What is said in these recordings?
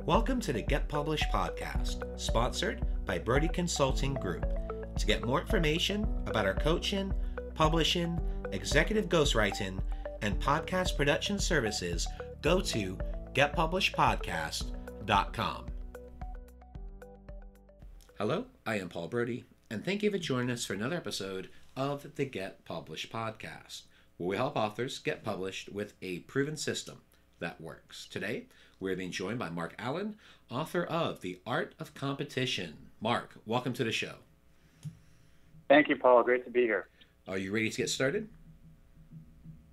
Welcome to the Get Published podcast, sponsored by Brodie Consulting Group. To get more information about our coaching, publishing, executive ghostwriting, and podcast production services, go to getpublishedpodcast.com. Hello, I am Paul Brodie, and thank you for joining us for another episode of the Get Published podcast, where we help authors get published with a proven system that works. Today, we're being joined by Mark Allen, author of The Art of Competition. Mark, welcome to the show. Thank you, Paul. Great to be here. Are you ready to get started?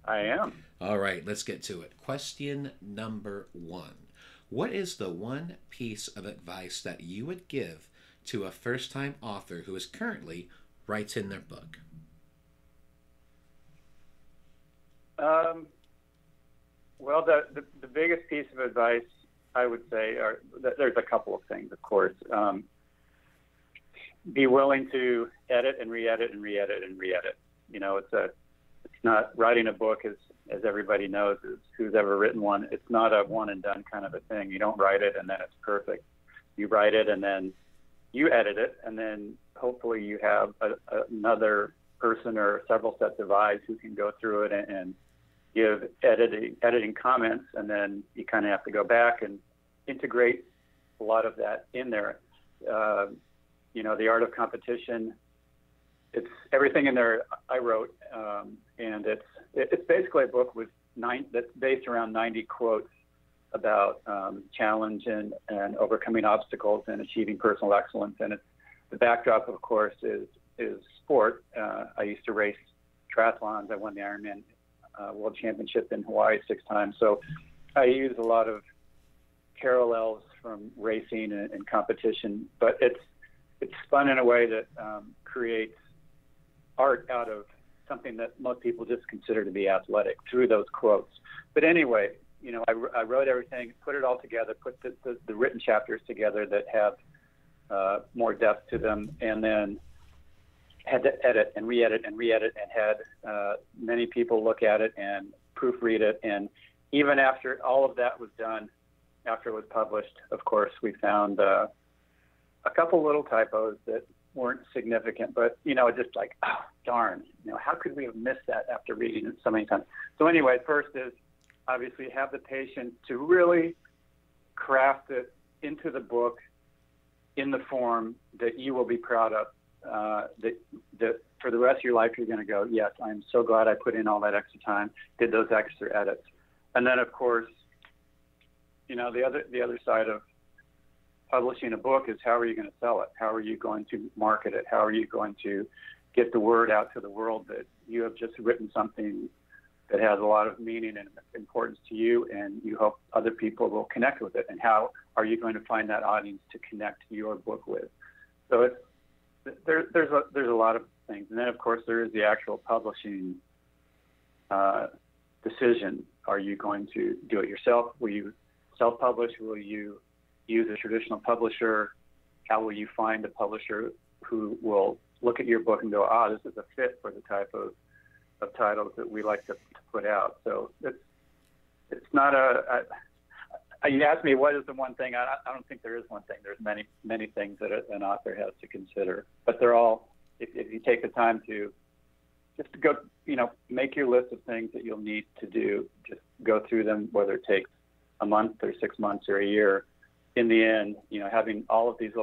I am. All right, let's get to it. Question number 1. What is the one piece of advice that you would give to a first-time author who is currently writing their book? Well, the biggest piece of advice I would say there's a couple of things, of course. Be willing to edit and re-edit and re-edit and re-edit. You know, it's not writing a book, as everybody knows, who's ever written one. It's not a one and done kind of a thing. You don't write it and then it's perfect. You write it and then you edit it, and then hopefully you have another person or several sets of eyes who can go through it and give editing comments, and then you kind of have to go back and integrate a lot of that in there. You know, The Art of Competition, it's everything in there I wrote, and it's basically a book with that's based around 90 quotes about challenge and overcoming obstacles and achieving personal excellence. And the backdrop, of course, is sport. I used to race triathlons. I won the Ironman World Championship in Hawaii 6 times. So I use a lot of parallels from racing and competition, but it's fun in a way that creates art out of something that most people just consider to be athletic through those quotes. But anyway, you know, I wrote everything, put it all together, put the written chapters together that have more depth to them, and then had to edit and re-edit and re-edit, and had many people look at it and proofread it. And even after all of that was done, after it was published, of course, we found a couple little typos that weren't significant, but, you know, just like, oh, darn, you know, how could we have missed that after reading it so many times? So anyway, first is obviously have the patience to really craft it into the book in the form that you will be proud of. That for the rest of your life you're going to go, yes, I'm so glad I put in all that extra time, did those extra edits. And then, of course, you know, the other side of publishing a book is, how are you going to sell it? How are you going to market it? How are you going to get the word out to the world that you have just written something that has a lot of meaning and importance to you, and you hope other people will connect with it? And how are you going to find that audience to connect your book with? So there's a lot of things. And then, of course, there is the actual publishing decision. Are you going to do it yourself? Will you self-publish? Will you use a traditional publisher? How will you find a publisher who will look at your book and go, this is a fit for the type of titles that we like to put out? So it's not you asked me what is the one thing. I don't think there is one thing. There's many things that an author has to consider, but they're all, if you take the time to just go, you know, make your list of things that you'll need to do, just go through them, whether it takes a month or 6 months or a year. In the end, you know, having all of these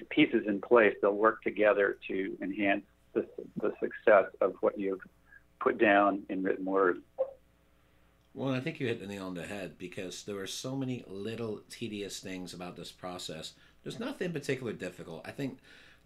pieces in place, they'll work together to enhance the success of what you've put down in written word. Well, I think you hit the nail on the head, because there are so many little tedious things about this process. There's nothing particularly difficult. I think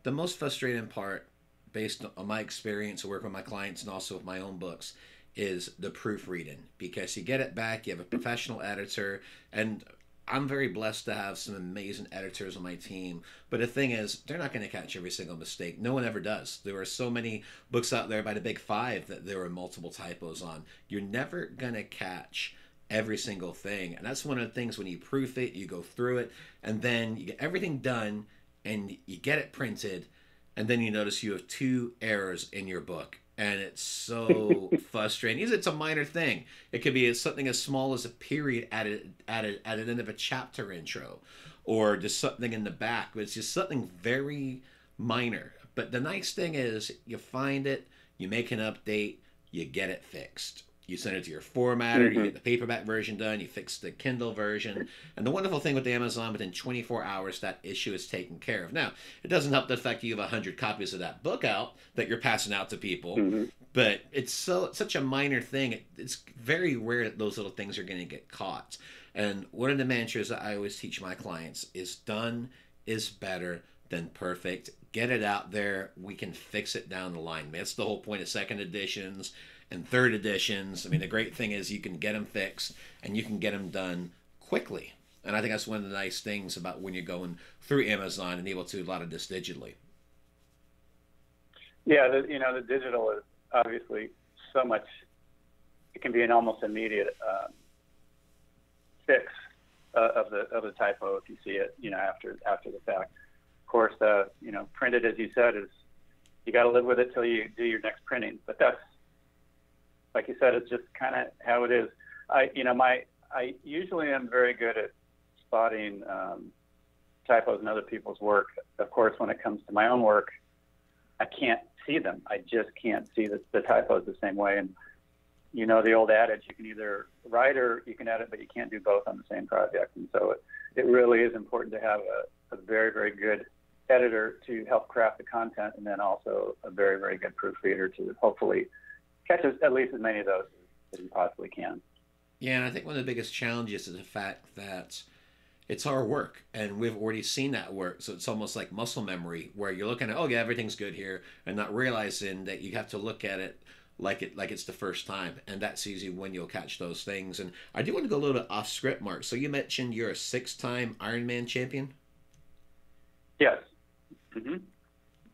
the most frustrating part, based on my experience of working with my clients and also with my own books, is the proofreading, because you get it back, you have a professional editor, and I'm very blessed to have some amazing editors on my team. But the thing is, they're not going to catch every single mistake. No one ever does. There are so many books out there by the big 5 that there are multiple typos on. You're never going to catch every single thing. And that's one of the things when you proof it, you go through it, and then you get everything done and you get it printed, and then you notice you have 2 errors in your book. and it's so frustrating. It's a minor thing. It could be something as small as a period at the end of a chapter intro, or just something in the back. But it's just something very minor. But the nice thing is, you find it, you make an update, you get it fixed. You send it to your formatter, you get the paperback version done, you fix the Kindle version. And the wonderful thing with Amazon, within 24 hours, that issue is taken care of. Now, it doesn't help the fact you have 100 copies of that book out that you're passing out to people, but it's such a minor thing. It's very rare that those little things are going to get caught. And one of the mantras that I always teach my clients is done is better than perfect. Get it out there. We can fix it down the line. That's the whole point of second editions and third editions. I mean, the great thing is you can get them fixed and you can get them done quickly. And I think that's one of the nice things about when you're going through Amazon and able to do a lot of this digitally. Yeah, the digital is obviously so much. It can be an almost immediate fix of the typo if you see it, after the fact. Of course, printed, as you said, is you got to live with it till you do your next printing. But that's, like you said, it's just kind of how it is. I usually am very good at spotting typos in other people's work. Of course, when it comes to my own work, I can't see them. I just can't see the typos the same way. And the old adage, you can either write or you can edit, but you can't do both on the same project. And so it really is important to have a very, very good editor to help craft the content, and then also a very, very good proofreader to hopefully catch at least as many of those as you possibly can. Yeah, and I think one of the biggest challenges is the fact that it's our work, and we've already seen that work. So it's almost like muscle memory, where you're looking at, oh yeah, everything's good here, and not realizing that you have to look at it like it's the first time, and that's usually when you'll catch those things. And I do want to go a little bit off script, Mark. So you mentioned you're a 6-time Ironman champion. Yes.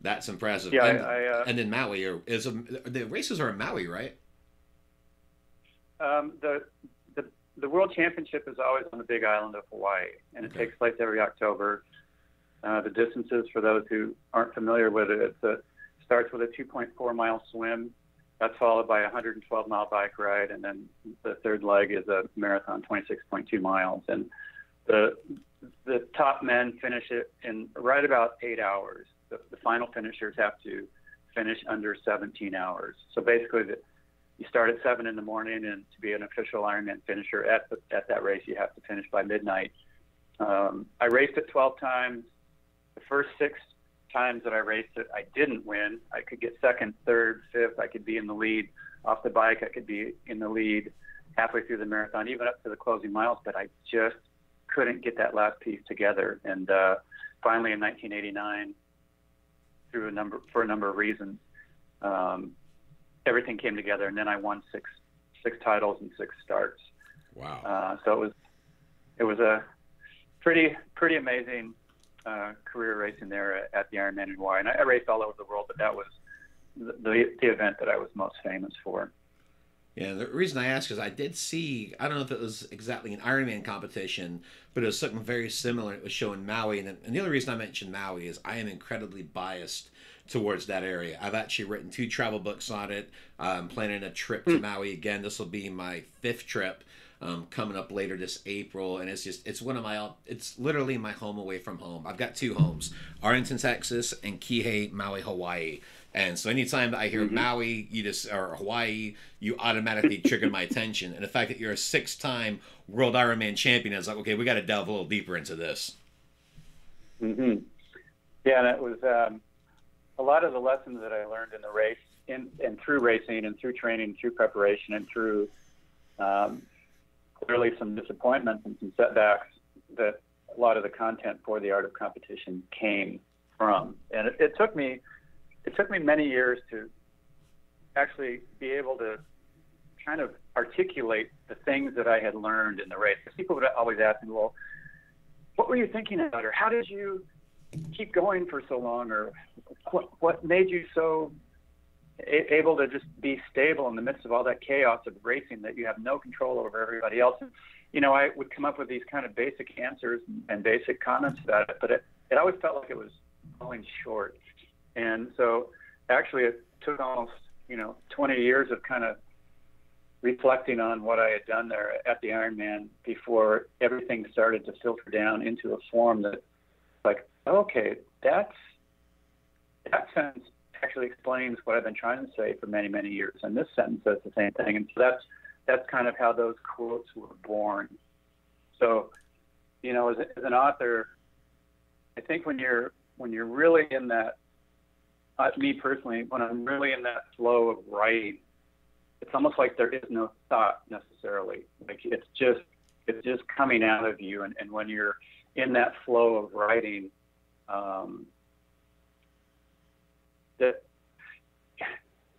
That's impressive. Yeah, and then Maui the races are in Maui, right? The World Championship is always on the Big Island of Hawaii, and it takes place every October. The distances, for those who aren't familiar with it, starts with a 2.4 mile swim. That's followed by a 112 mile bike ride, and then the third leg is a marathon, 26.2 miles. And the top men finish it in right about 8 hours. The final finishers have to finish under 17 hours. So basically, you start at 7 in the morning, and to be an official Ironman finisher at that race, you have to finish by midnight. I raced it 12 times. The first 6 times that I raced it, I didn't win. I could get second, third, fifth. I could be in the lead off the bike. I could be in the lead halfway through the marathon, even up to the closing miles, but I just couldn't get that last piece together. And finally, in 1989, for a number of reasons, everything came together, and then I won six titles and 6 starts. Wow! So it was a pretty amazing career racing there at the Ironman in Hawaii. And I raced all over the world, but that was the event that I was most famous for. Yeah, the reason I ask is I did see, I don't know if it was exactly an Ironman competition, but it was something very similar. It was showing Maui. And the only reason I mentioned Maui is I am incredibly biased towards that area. I've actually written 2 travel books on it. I'm planning a trip to Maui again. This will be my 5th trip coming up later this April. And it's literally my home away from home. I've got 2 homes, Arlington, Texas, and Kihei, Maui, Hawaii. And so anytime that I hear Maui, or Hawaii, you automatically trigger my attention. And the fact that you're a 6-time World Ironman champion is like, okay, we got to delve a little deeper into this. Yeah, and it was a lot of the lessons that I learned in the race, and through racing, and through training, through preparation, and through clearly some disappointments and some setbacks, that a lot of the content for the Art of Competition came from. And it took me many years to actually be able to kind of articulate the things that I had learned in the race. People would always ask me, well, what were you thinking about? Or how did you keep going for so long? Or what made you so able to just be stable in the midst of all that chaos of racing that you have no control over everybody else? And, I would come up with these kind of basic answers and basic comments about it, but it always felt like it was falling short. And so actually it took almost 20 years of kind of reflecting on what I had done there at the Ironman before everything started to filter down into a form that, like, okay, that sentence actually explains what I've been trying to say for many, many years, and this sentence says the same thing. And so that's kind of how those quotes were born. So, as an author, I think when you're really in that, me personally, when I'm really in that flow of writing, it's almost like there is no thought necessarily. Like it's just coming out of you. And when you're in that flow of writing,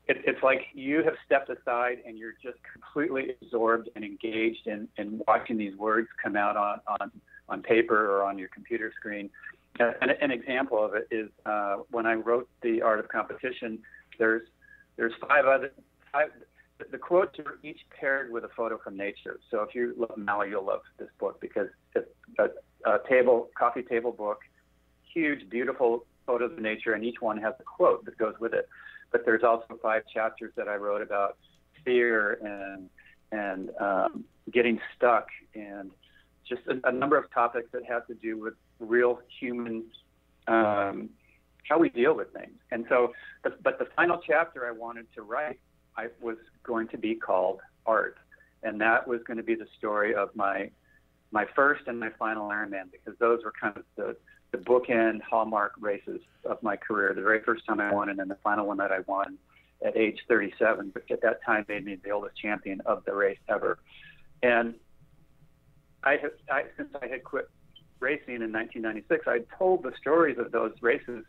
it's like you have stepped aside and you're just completely absorbed and engaged in watching these words come out on paper or on your computer screen. An example of it is when I wrote The Art of Competition, there's five. The quotes are each paired with a photo from nature. So if you love Maui, you'll love this book because it's a coffee table book, huge, beautiful photos of nature, and each one has a quote that goes with it. But there's also 5 chapters that I wrote about fear and getting stuck and just a number of topics that have to do with real human, how we deal with things. And so, but the final chapter I wanted to write, I was going to be called Art. And that was going to be the story of my first and my final Ironman, because those were kind of the bookend hallmark races of my career. The very first time I won, and then the final one that I won at age 37, which at that time made me the oldest champion of the race ever. And since I had quit racing in 1996, I told the stories of those races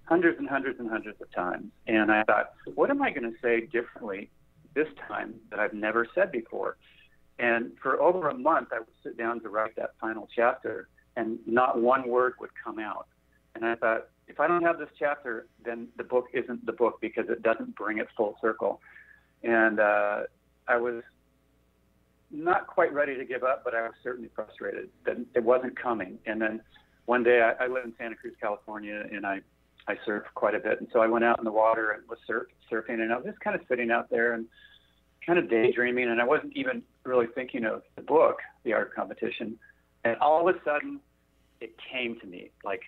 hundreds and hundreds and hundreds of times. And I thought, what am I going to say differently this time that I've never said before? And for over a month, I would sit down to write that final chapter, and not one word would come out. And I thought, if I don't have this chapter, then the book isn't the book, because it doesn't bring it full circle. And I was not quite ready to give up, but I was certainly frustrated that it wasn't coming. And then one day I live in Santa Cruz, California, and I surf quite a bit. And so I went out in the water and was surfing, and I was just kind of sitting out there and kind of daydreaming. And I wasn't even really thinking of the book, The Art of Competition. And all of a sudden it came to me like,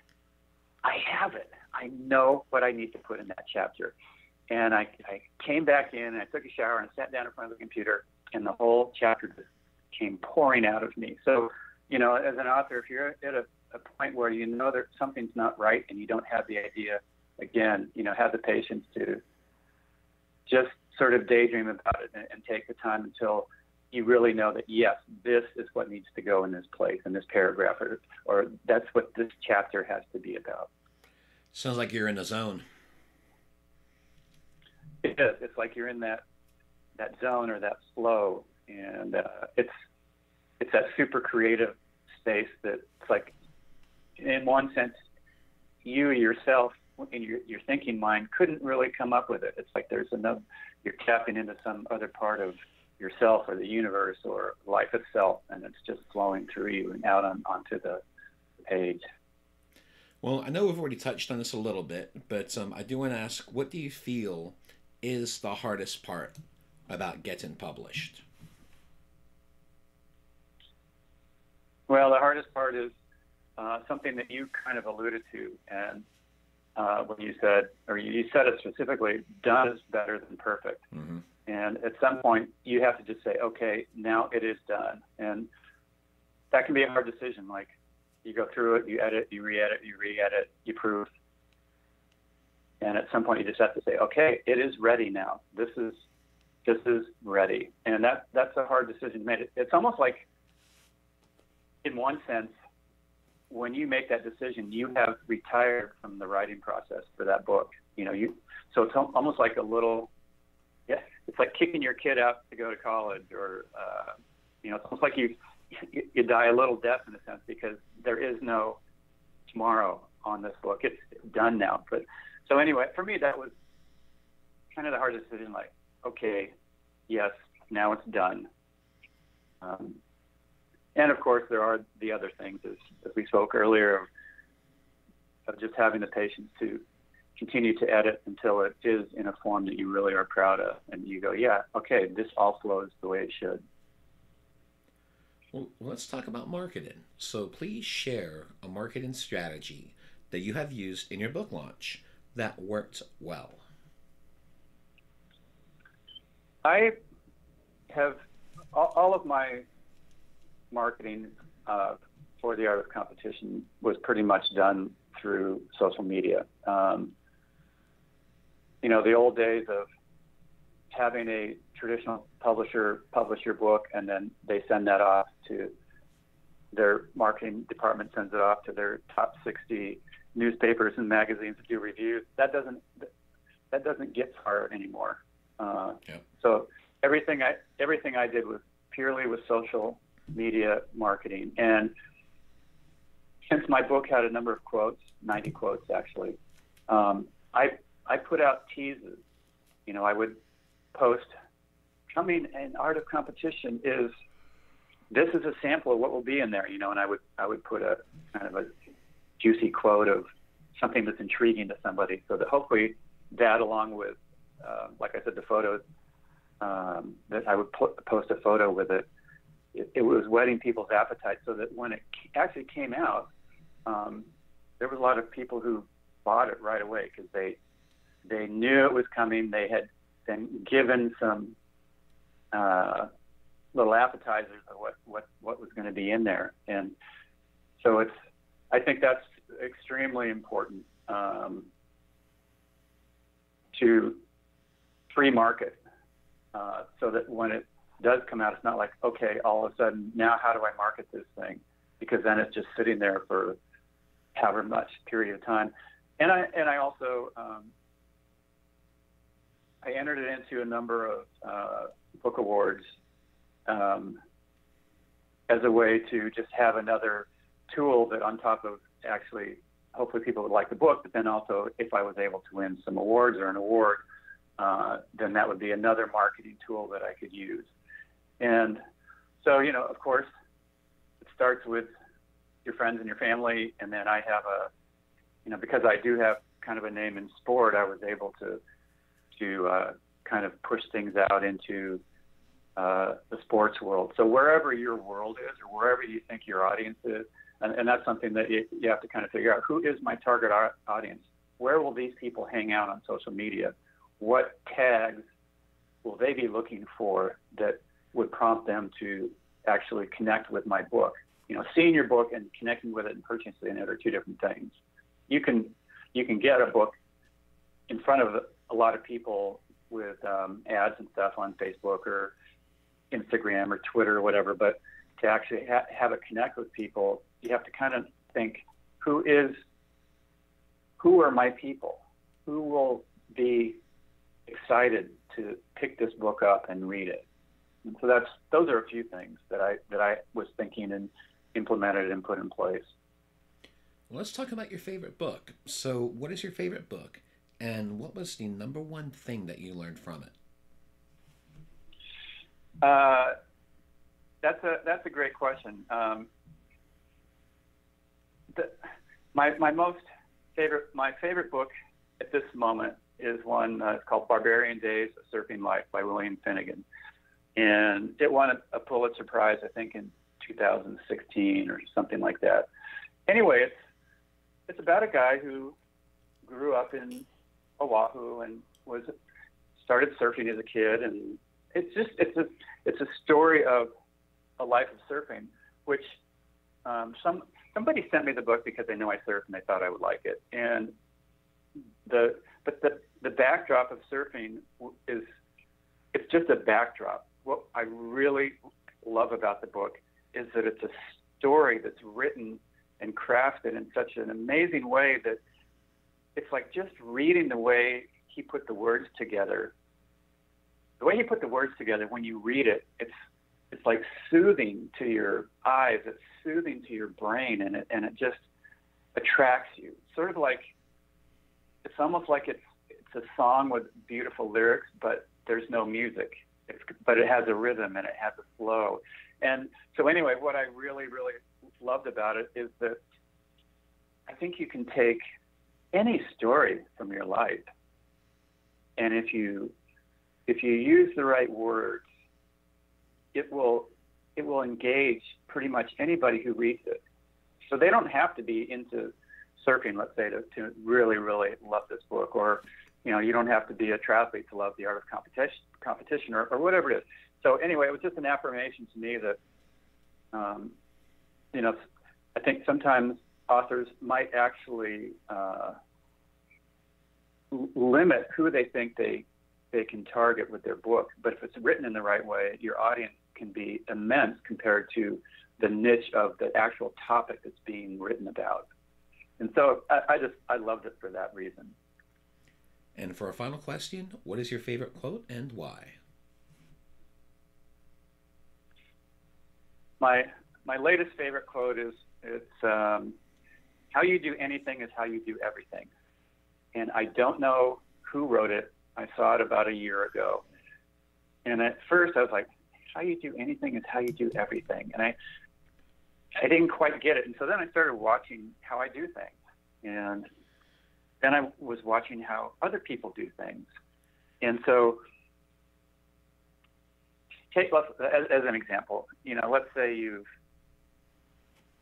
I have it. I know what I need to put in that chapter. And I came back in and I took a shower and sat down in front of the computer, and the whole chapter just came pouring out of me. So, as an author, if you're at a point where you know that something's not right and you don't have the idea, again, have the patience to just sort of daydream about it and take the time until you really know that, yes, this is what needs to go in this place, in this paragraph, or that's what this chapter has to be about. Sounds like you're in a zone. It is. It's like you're in that zone or that flow, and it's that super creative space that it's like, in one sense, you yourself in your thinking mind couldn't really come up with it. It's like there's you're tapping into some other part of yourself or the universe or life itself, and it's just flowing through you and out onto the page. Well, I know we've already touched on this a little bit, but I do want to ask, what do you feel is the hardest part about getting published? Well, the hardest part is something that you kind of alluded to, and when you said it specifically, done is better than perfect. Mm-hmm. And at some point, you have to just say, okay, now it is done. And that can be a hard decision. Like, you go through it, you edit, you re-edit, you proof. And at some point, you just have to say, okay, it is ready now. This is ready. And that's a hard decision to make. It's almost like, in one sense, when you make that decision, you have retired from the writing process for that book. So it's almost like it's like kicking your kid out to go to college, or it's almost like you die a little death in a sense, because there is no tomorrow on this book. It's done now. But so anyway, for me, that was kind of the hardest decision. Like, okay, yes, now it's done. And of course, there are the other things, as we spoke earlier, of just having the patience to continue to edit until it is in a form that you really are proud of, and you go, yeah, okay, this all flows the way it should. Well, let's talk about marketing. So please share a marketing strategy that you have used in your book launch that worked well. I have all of my marketing for the Art of Competition was pretty much done through social media. The old days of having a traditional publisher publish your book, and then they send that off to their marketing department, sends it off to their top 60 newspapers and magazines to do reviews. That doesn't get far anymore. Yep. So everything I did was purely with social media marketing. And since my book had a number of quotes, 90 quotes actually, I put out teases. I would post, coming in Art of Competition this is a sample of what will be in there, and I would put a kind of a juicy quote of something that's intriguing to somebody, so that hopefully that, along with, like I said, the photos, that I would post a photo with it, it was whetting people's appetite, so that when it actually came out, there was a lot of people who bought it right away because they knew it was coming. They had been given some little appetizers of what was going to be in there, and so I think that's extremely important to free market, so that when it does come out, it's not like, okay, all of a sudden now how do I market this thing? Because then it's just sitting there for however much period of time. And I also I entered it into a number of book awards as a way to just have another tool that, on top of actually, hopefully people would like the book, but then also if I was able to win some awards or an award, then that would be another marketing tool that I could use. And so, of course, it starts with your friends and your family, and then I have because I do have kind of a name in sport, I was able to kind of push things out into the sports world. So wherever your world is, or wherever you think your audience is, and that's something that you have to kind of figure out, who is my target audience? Where will these people hang out on social media? What tags will they be looking for that would prompt them to actually connect with my book? Seeing your book and connecting with it and purchasing it are two different things. You can get a book in front of a lot of people with ads and stuff on Facebook or Instagram or Twitter or whatever, but to actually have it connect with people, you have to kind of think, who are my people? Who will be excited to pick this book up and read it? And so those are a few things that I was thinking and implemented and put in place. Well, let's talk about your favorite book. So what is your favorite book, and what was the number one thing that you learned from it? That's a great question. My favorite book at this moment is one it's called Barbarian Days: A Surfing Life by William Finnegan, and it won a Pulitzer Prize, I think, in 2016 or something like that. Anyway, it's about a guy who grew up in Oahu and started surfing as a kid, and it's a story of a life of surfing, which somebody sent me the book because they know I surf and they thought I would like it. And the backdrop of surfing it's just a backdrop. What I really love about the book is that it's a story that's written and crafted in such an amazing way that it's like just reading the way he put the words together. The way he put the words together, when you read it, it's like soothing to your eyes. It's soothing to your brain, and it just attracts you. Sort of like, it's almost like it's a song with beautiful lyrics, but there's no music. But it has a rhythm and it has a flow. And so anyway, what I really, really loved about it is that I think you can take any story from your life. And if you use the right words, it will engage pretty much anybody who reads it. So they don't have to be into surfing, let's say, to really, really love this book, or you don't have to be a triathlete to love The Art of Competition, or whatever it is. So anyway, it was just an affirmation to me that, I think sometimes authors might actually limit who they think they can target with their book. But if it's written in the right way, your audience can be immense compared to the niche of the actual topic that's being written about. And so I loved it for that reason. And for our final question, what is your favorite quote and why? My latest favorite quote is, how you do anything is how you do everything. And I don't know who wrote it. I saw it about a year ago. And at first I was like, how you do anything is how you do everything. And I didn't quite get it. And so then I started watching how I do things. And then I was watching how other people do things. And so take as an example, let's say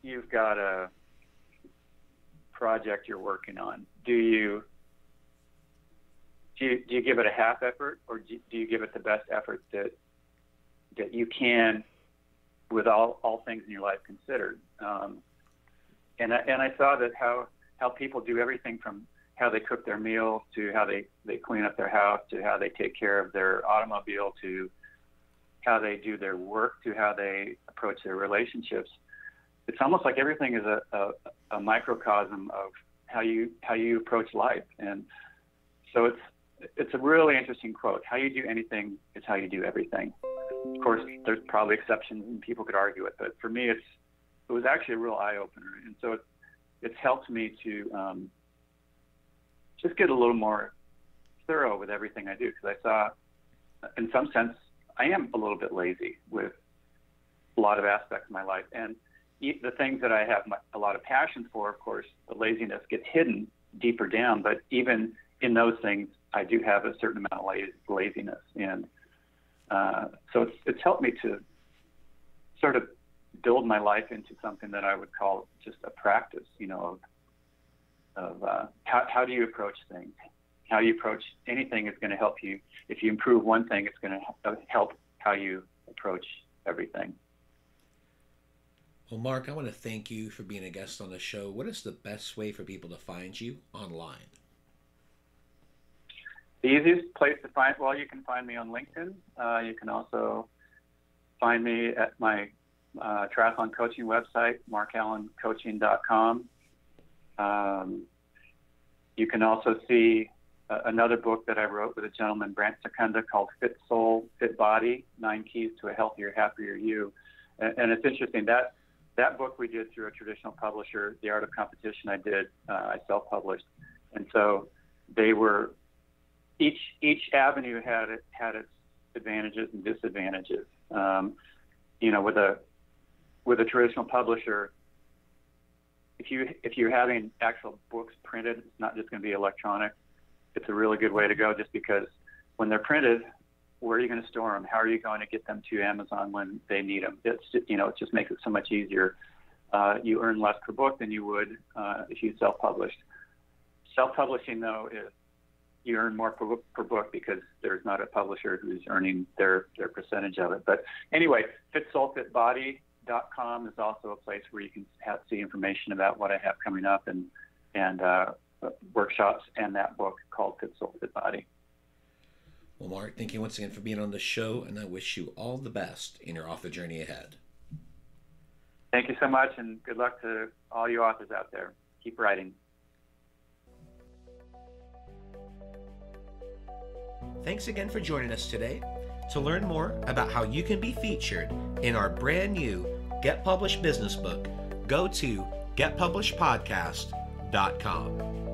you've got a project you're working on. Do you give it a half effort, or do you give it the best effort that you can with all things in your life considered? And I saw that how people do everything from how they cook their meals to how they clean up their house to how they take care of their automobile to how they do their work to how they approach their relationships. It's almost like everything is a microcosm of how you approach life. And so it's a really interesting quote. How you do anything is how you do everything. Of course, there's probably exceptions and people could argue it, but for me, it was actually a real eye-opener. And so it's helped me to just get a little more thorough with everything I do, because I saw, in some sense, I am a little bit lazy with a lot of aspects of my life. And the things that I have a lot of passion for, of course, the laziness gets hidden deeper down. But even in those things, I do have a certain amount of laziness. And so it's helped me to sort of build my life into something that I would call just a practice, of how do you approach things? How you approach anything is going to help you. If you improve one thing, it's going to help how you approach everything. Well, Mark, I want to thank you for being a guest on the show. What is the best way for people to find you online? The easiest place to find, well, you can find me on LinkedIn. You can also find me at my triathlon coaching website, markallencoaching.com. You can also see another book that I wrote with a gentleman, Brant Secunda, called Fit Soul, Fit Body, 9 Keys to a Healthier, Happier You. And it's interesting, that book we did through a traditional publisher. The Art of Competition I self-published. And so they were, each avenue had its advantages and disadvantages. With a traditional publisher, if you're having actual books printed, it's not just going to be electronic. It's a really good way to go, just because when they're printed, where are you going to store them? How are you going to get them to Amazon when they need them? It just makes it so much easier. You earn less per book than you would if you self-published. Self-publishing, though, is you earn more per book because there's not a publisher who's earning their percentage of it. But anyway, FitSoulFitBody.com is also a place where you can see information about what I have coming up and workshops and that book called Fit Soul Fit Body. Well, Mark, thank you once again for being on the show, and I wish you all the best in your author journey ahead. Thank you so much, and good luck to all you authors out there. Keep writing. Thanks again for joining us today. To learn more about how you can be featured in our brand new Get Published business book, go to getpublishedpodcast.com.